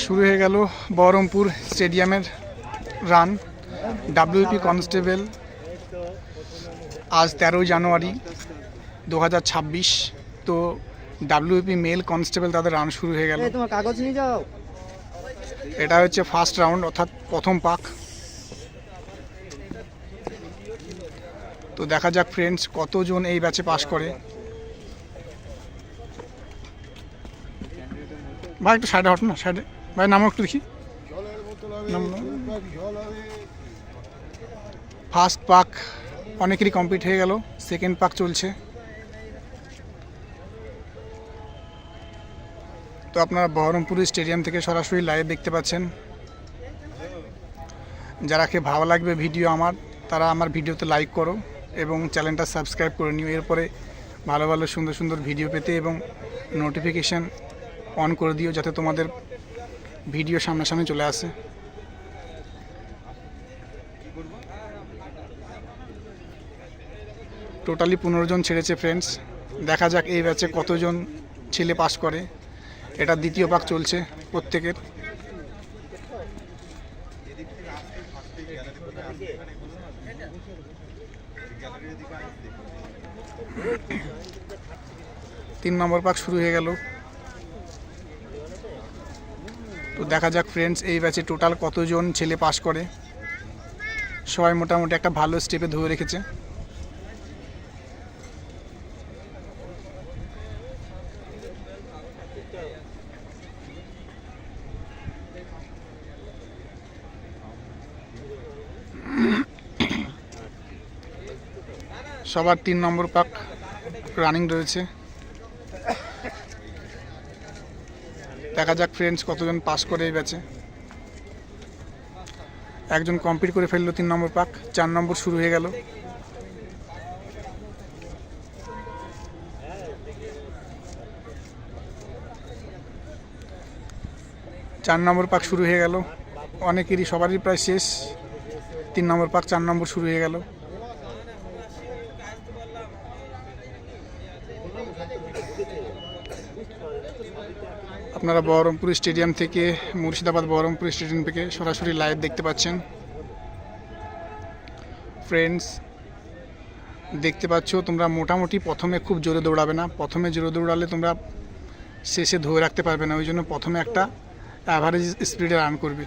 শুরু হয়ে গেল বহরমপুর স্টেডিয়ামের রান। ডাব্লিউপি কনস্টেবল আজ 13 জানুয়ারি 2026। তো ডাব্লিউপি মেল কনস্টেবল তাদের রান শুরু হয়ে গেল। তোমার কাগজ নিয়ে যাও। এটা হচ্ছে ফার্স্ট রাউন্ড, অর্থাৎ প্রথম পাক। তো দেখা যাক ফ্রেন্ডস কতজন এই ব্যাচে পাস করে। ভাই একটু সাইডে হট না, সাইডে ভাই নামও একটু দেখি। ফার্স্ট পাক অনেকেরই কমপ্লিট হয়ে গেল, সেকেন্ড পাক চলছে। তো আপনারা বহরমপুর স্টেডিয়াম থেকে সরাসরি লাইভ দেখতে পাচ্ছেন। যারাকে ভালো লাগবে ভিডিও আমার, তারা আমার ভিডিওতে লাইক করো এবং চ্যানেলটা সাবস্ক্রাইব করে নিও। এরপরে ভালো ভালো সুন্দর সুন্দর ভিডিও পেতে এবং নোটিফিকেশান অন করে দিও, যাতে তোমাদের ভিডিও সামনাসামনি চলে আসে। টোটালি 15 জন ছেড়েছে ফ্রেন্ডস। দেখা যাক এই ব্যাচে কতজন ছেলে পাস করে। এটা দ্বিতীয় পাক চলছে প্রত্যেকের। তিন নম্বর পাক শুরু হয়ে গেল। তো দেখা যাক ফ্রেন্ডস এই ব্যাচে টোটাল কতজন ছেলে পাস করে। সবাই মোটামুটি একটা ভালো স্টেপে ধরে রেখেছে। সবার 3 নম্বর পাক রানিং রয়েছে। দেখা যাক ফ্রেন্ডস কতজন পাস করে এই ব্যাচে। একজন কমপ্লিট করে ফেললো 3 নম্বর পাক। 4 নম্বর শুরু হয়ে গেল। চার নম্বর পাক শুরু হয়ে গেল। অনেকেরই সবারই প্রায় শেষ। 3 নম্বর পাক 4 নম্বর শুরু হয়ে গেল। আপনারা বহরমপুর স্টেডিয়াম থেকে, মুর্শিদাবাদ বহরমপুর স্টেডিয়াম থেকে সরাসরি লাইভ দেখতে পাচ্ছেন। ফ্রেন্ডস দেখতে পাচ্ছ তোমরা মোটামুটি প্রথমে খুব জোরে দৌড়াবে না। প্রথমে জোরে দৌড়ালে তোমরা শেষে ধরে রাখতে পারবে না। ওই জন্য প্রথমে একটা অ্যাভারেজ স্পিডে রান করবে।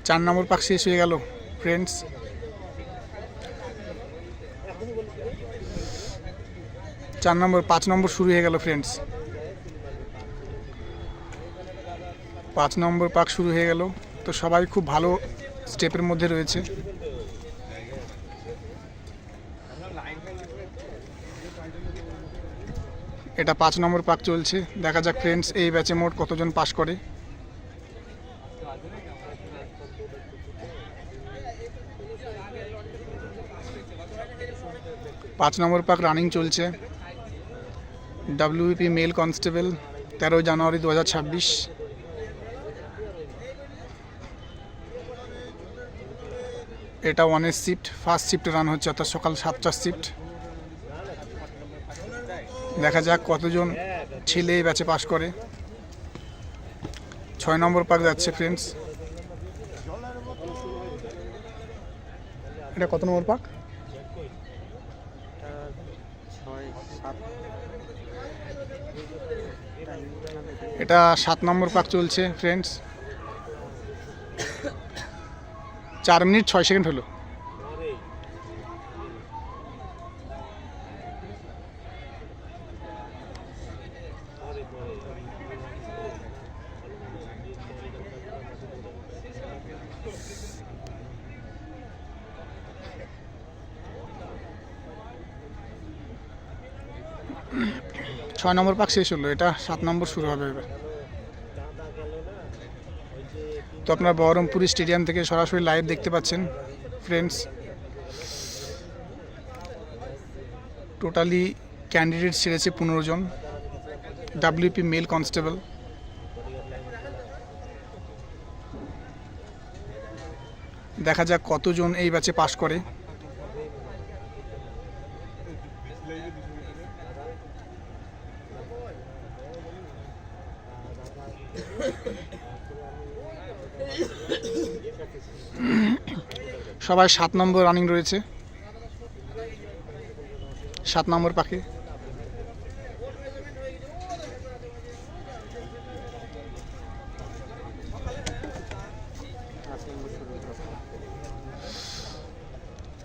4 নম্বর পাক শেষ হয়ে গেল ফ্রেন্ডস। চার নম্বর 5 নম্বর শুরু হয়ে গেল ফ্রেন্ডস। 5 নম্বর পাক শুরু হয়ে গেল। তো সবাই খুব ভালো স্টেপের মধ্যে রয়েছে। এটা 5 নম্বর পাক চলছে। দেখা যাক ফ্রেন্ডস এই ব্যাচে মোট কতজন পাস করে। পাঁচ নম্বর পাক রানিং চলছে। ডাব্লিউপি মেল কনস্টেবল 13 জানুয়ারি 2026। এটা 1 শিফট, ফার্স্ট শিফট রান হচ্ছে, অর্থাৎ সকাল 7টার শিফট। দেখা যাক কতজন ছেলে এই ব্যাচে পাস করে। 6 নম্বর পাক যাচ্ছে ফ্রেন্ডস। এটা কত নম্বর পাক? এটা 7 নম্বর পাক চলছে ফ্রেন্ডস। 4 মিনিট 6 সেকেন্ড হলো। ছয় নম্বর পাক শেষ হলো। এটা 7 নম্বর শুরু হবে এবার। তো আপনারা বহরমপুর স্টেডিয়াম থেকে সরাসরি লাইভ দেখতে পাচ্ছেন ফ্রেন্ডস। টোটালি ক্যান্ডিডেট ছেড়েছে 15 জন। WP mail constable. দেখা যাক কতজন এই ব্যাচে পাস করে। সবাই 7 নম্বর রানিং রয়েছে, 7 নম্বর পাখি।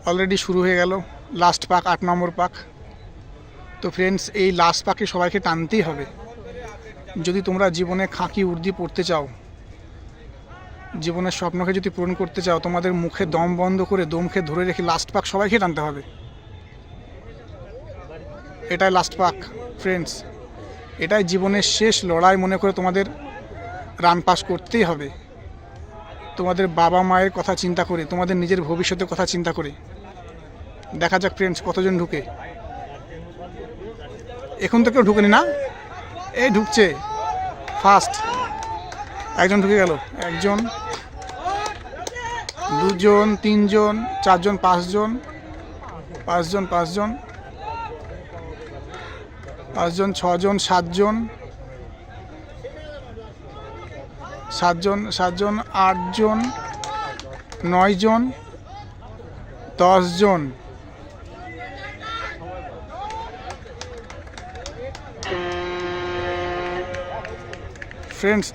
অলরেডি শুরু হয়ে গেল লাস্ট পাক, 8 নম্বর পাক। তো ফ্রেন্ডস, এই লাস্ট পাকে সবাইকে টানতেই হবে। যদি তোমরা জীবনে খাঁকি উর্দি পড়তে চাও, জীবনের স্বপ্নকে যদি পূরণ করতে চাও, তোমাদের মুখে দম বন্ধ করে দমকে ধরে রেখে লাস্ট পাক সবাইকে টানতে হবে। এটাই লাস্ট পাক ফ্রেন্ডস, এটাই জীবনের শেষ লড়াই মনে করে তোমাদের রান পাস করতেই হবে। তোমাদের বাবা মায়ের কথা চিন্তা করে, তোমাদের নিজের ভবিষ্যতের কথা চিন্তা করে। দেখা যাক ফ্রেন্ডস কতজন ঢুকে। এখন তো কেউ ঢুকেনি না, এই ঢুকছে ফার্স্ট। একজন ঢুকে গেল, একজন, দুজন, তিনজন, চারজন, পাঁচজন, পাঁচজন, পাঁচজন, পাঁচজন, ছজন, সাতজন, সাতজন, সাতজন, আটজন, 9 জন, 10 জন। ফ্রেন্ডস